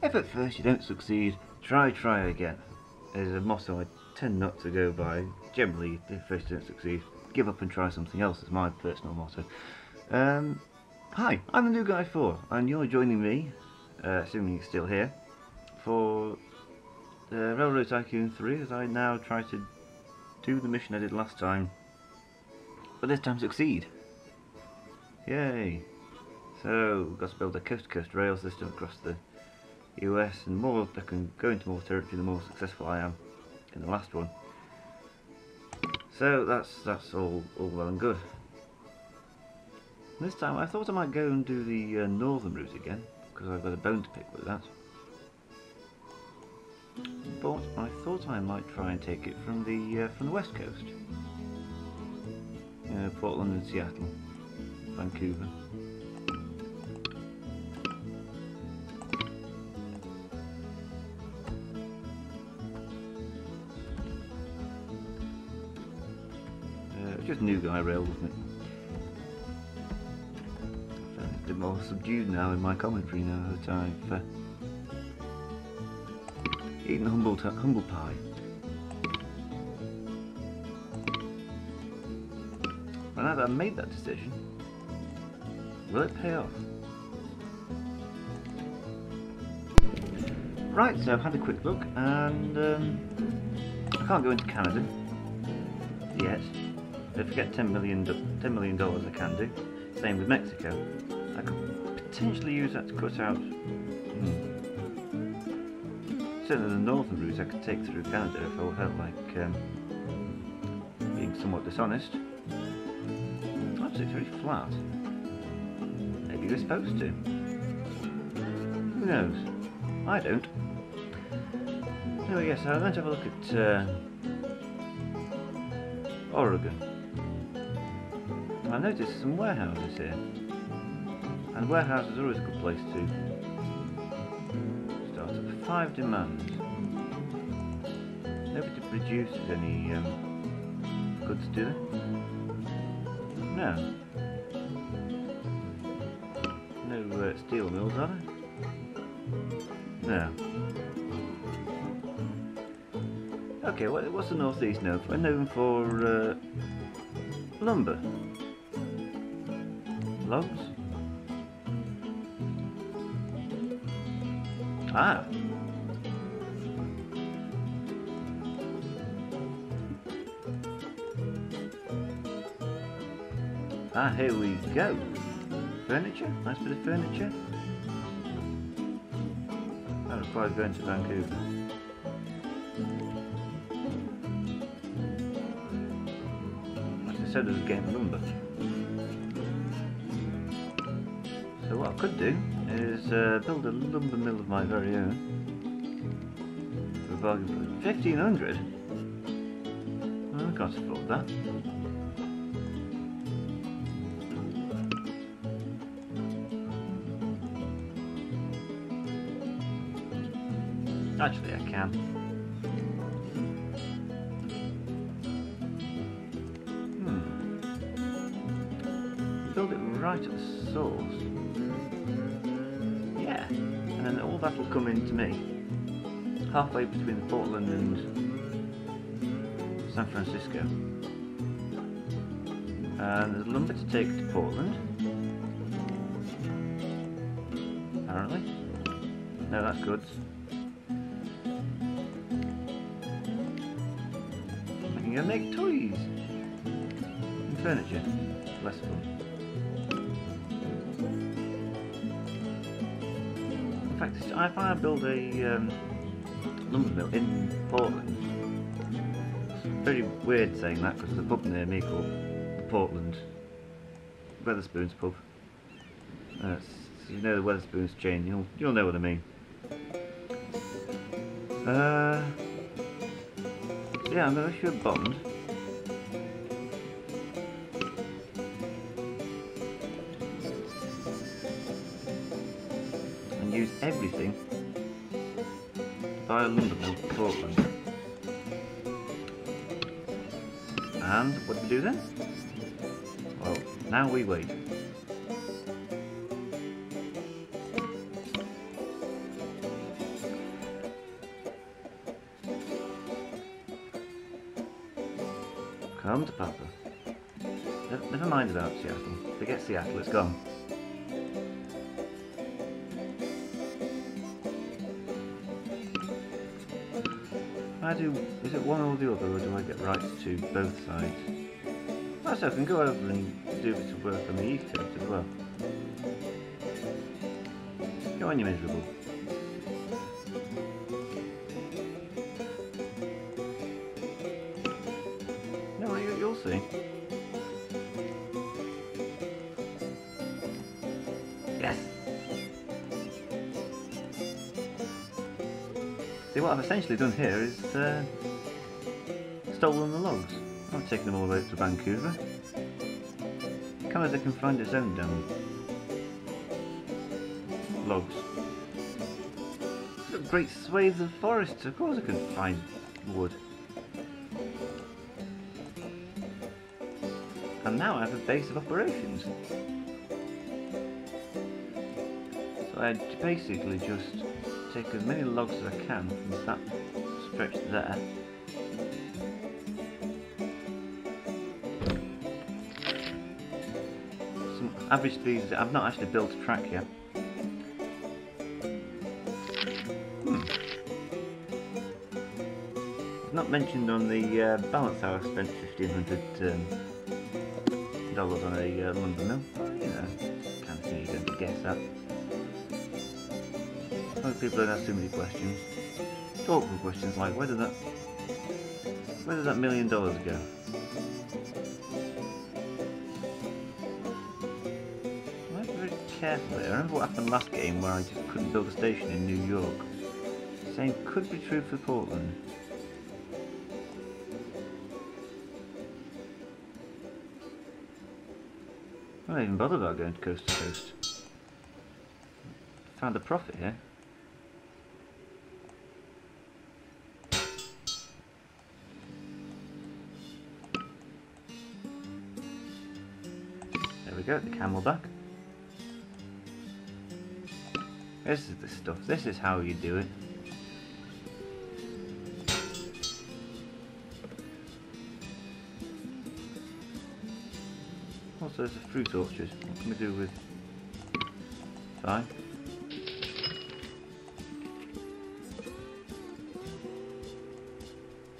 If at first you don't succeed, try again. Is a motto I tend not to go by. Generally, if first you don't succeed, give up and try something else is my personal motto. Hi, I'm the new guy 4, and you're joining me, assuming you're still here, for Railroad Tycoon 3, as I now try to do the mission I did last time, but this time succeed. Yay! So, we've got to build a coast-to-coast rail system across the US, and more I can go into more territory the more successful I am in the last one. So that's all well and good. This time I thought I might go and do the northern route again, because I've got a bone to pick with that. But I thought I might try and take it from the west coast. Portland and Seattle, Vancouver. Just new guy rail, wasn't it? I feel a bit more subdued now in my commentary now that I've eaten humble pie. And now that I've made that decision, will it pay off? Right, so I've had a quick look, and I can't go into Canada yet. If I get $10 million I can do. Same with Mexico. I could potentially use that to cut out certainly the northern route I could take through Canada if I felt like being somewhat dishonest. Actually, it's very flat. Maybe we're supposed to. Who knows? I don't. So yes, I went to have a look at Oregon. I noticed some warehouses here, and warehouses are always a good place to start up. 5 demands. Nobody produces any goods, do they? No. No steel mills, are there? No. Okay, what's the northeast known for? Known for lumber. Logs? Ah! Ah, here we go. Furniture? Nice bit of furniture. That requires going to Vancouver. As I said, there's a game of lumber. So what I could do is build a lumber mill of my very own for a bargain for 1,500. Well, I can't afford that. Actually, I can. Build it right at the source. Yeah, and then all that will come into me, halfway between Portland and San Francisco. And there's lumber to take to Portland, apparently. No, that's goods. I can go make toys and furniture. Less fun. In fact, if I build a lumber mill in Portland, it's very weird saying that because there's a pub near me called the Portland Weatherspoons pub. So you know the Weatherspoons chain, you'll know what I mean. Yeah, I'm going to issue a bond. And use everything to buy a lumber mill for Portland. And what do we do then? Well, now we wait. Home to Papa. Never mind about Seattle. Forget Seattle, it's gone. Is it one or the other, or do I get rights to both sides? So I can go over and do bits of work on the East Coast as well. Go on, you miserable. No, you'll see. Yes! See, what I've essentially done here is stolen the logs. I'm taking them all the way up to Vancouver. Canada can find its own damn logs. Got great swathes of forests, of course I can find wood. And now I have a base of operations. So I basically just take as many logs as I can from that stretch there. Some average speeds. I've not actually built a track yet. It's not mentioned on the balance how I spent $1,500 on a lumber mill. Well, you know, kind of thing you're going to guess that. Most people don't ask too many questions. Awkward questions like, where did that $1 million go? I have to be very careful here. I remember what happened last game where I just couldn't build a station in New York. Same could be true for Portland. I don't even bother about going to coast. Found a profit here. There we go, the camelback. This is the stuff. This is how you do it. Also, there's a fruit orchard. What can we do with... Fine.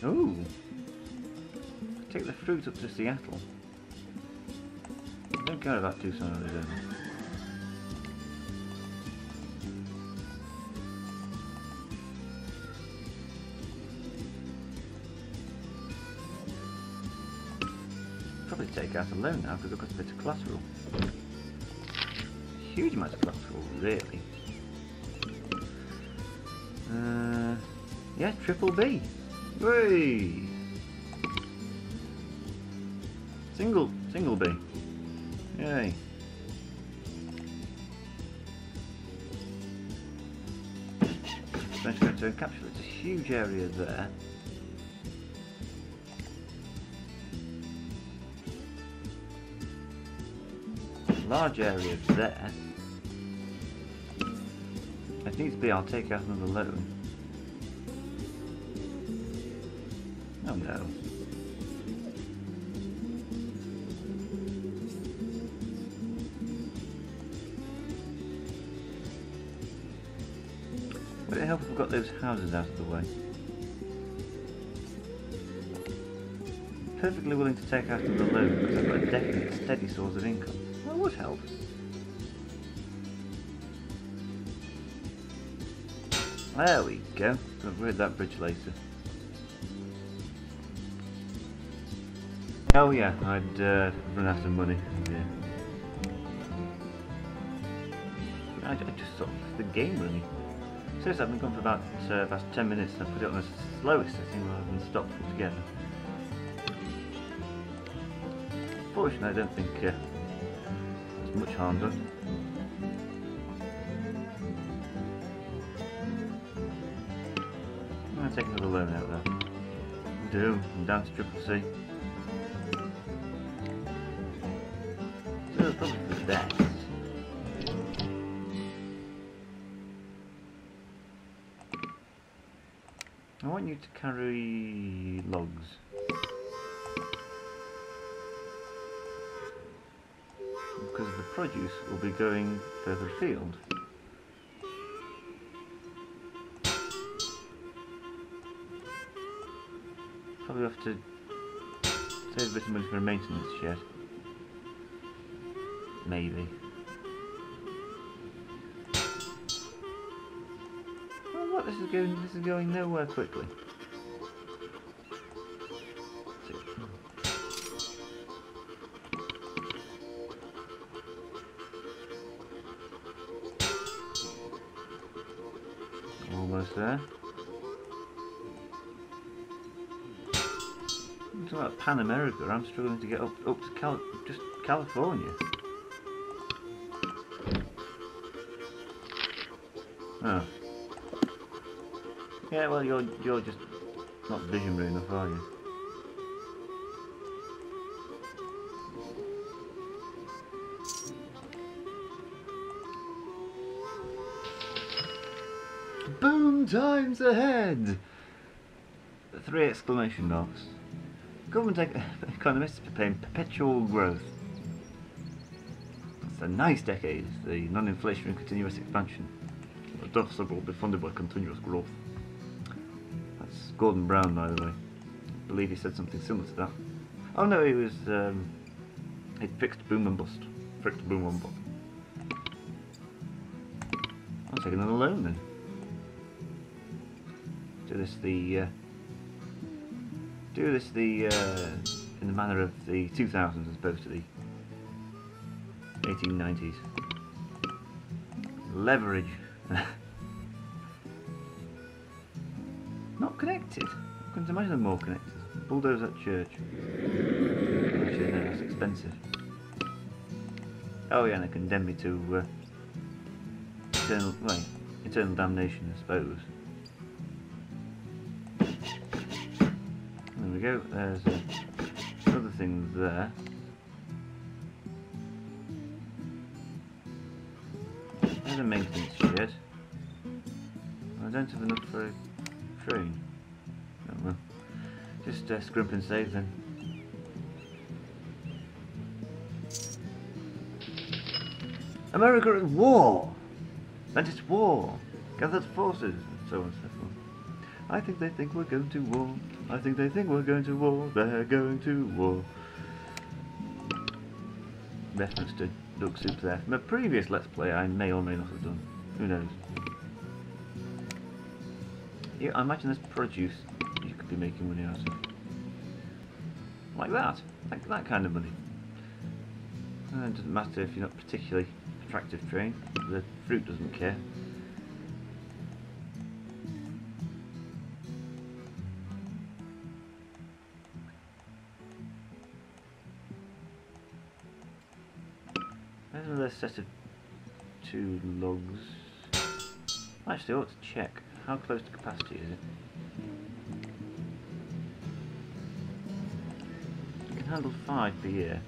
Ooh! Take the fruit up to Seattle. I don't care about Tucson, Arizona. Probably take out a loan now because I've got a bit of collateral. Huge amount of collateral, really. Yeah, triple B. Whey! Single B. Yay. French going to capture. It's a huge area there. Large area there. If needs be, I'll take out another loan. Oh no. Would it help if we got those houses out of the way? I'm perfectly willing to take out another loan because I've got a definite steady source of income. That would help. There we go. I'll read that bridge later. Oh yeah, I'd run out of money. Yeah. I just sort of left the game running. Seriously, I've been gone for about past 10 minutes and I put it on the slowest setting rather than stopped altogether. Fortunately, I don't think there's much harm done. I'm going to take another loan out there. I'm down to triple C. So that's probably the best. I want you to carry logs. produce will be going further afield. Probably have to save a bit of money for a maintenance shed. Maybe. Oh, what? This is going nowhere quickly. Almost there. I'm talking about Pan America. I'm struggling to get up to just California. Oh. Yeah, well, you're just not visionary enough, are you? Boom times ahead! 3 exclamation marks. Government economists proclaim perpetual growth. It's a nice decade, the non-inflationary continuous expansion. The deficit will be funded by continuous growth. That's Gordon Brown, by the way. I believe he said something similar to that. Oh no, he was, he'd fixed boom and bust. Fixed boom and bust. I'm taking it alone then. Do this in the manner of the 2000s as opposed to the 1890s. Leverage. Not connected. I couldn't imagine them more connected. Bulldoze that church. Actually, no, that's expensive. Oh yeah, and they condemn me to eternal damnation, I suppose. There we go. There's another thing there. There's a maintenance shed. I don't have enough for a train. Oh well. Just scrimp and save then. America at war! And it's war! Gathered forces, and so on and so forth. I think they think we're going to war. I think they think we're going to war. They're going to war. Reference to Duck Soup there. From a previous Let's Play I may or may not have done. Who knows? Yeah, I imagine there's produce you could be making money out of. Like that. Like that kind of money. And it doesn't matter if you're not particularly attractive train. The fruit doesn't care. There's another set of 2 logs. Actually, I ought to check. How close to capacity is it? You can handle 5 per year.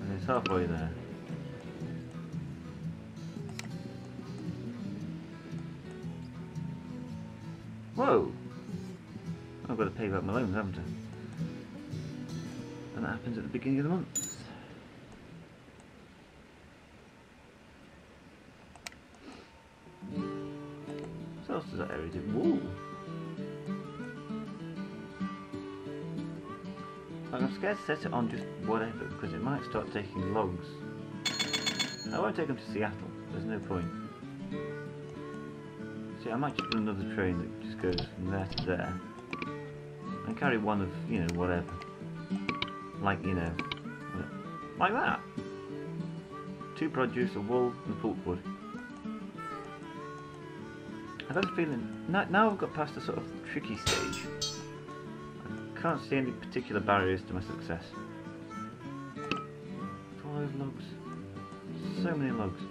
And it's halfway there. Whoa! I've got to pay back my loans, haven't I? And that happens at the beginning of the month. What else does that area do? Whoa! Like, I'm scared to set it on just whatever because it might start taking logs. I won't take them to Seattle. There's no point. See, I might just run another train that just goes from there to there and carry one of, you know, whatever. Like, you know, like that. 2 produce, a wool and pulpwood. I've got a feeling, now I've got past a sort of tricky stage, I can't see any particular barriers to my success. 5 logs. So many logs.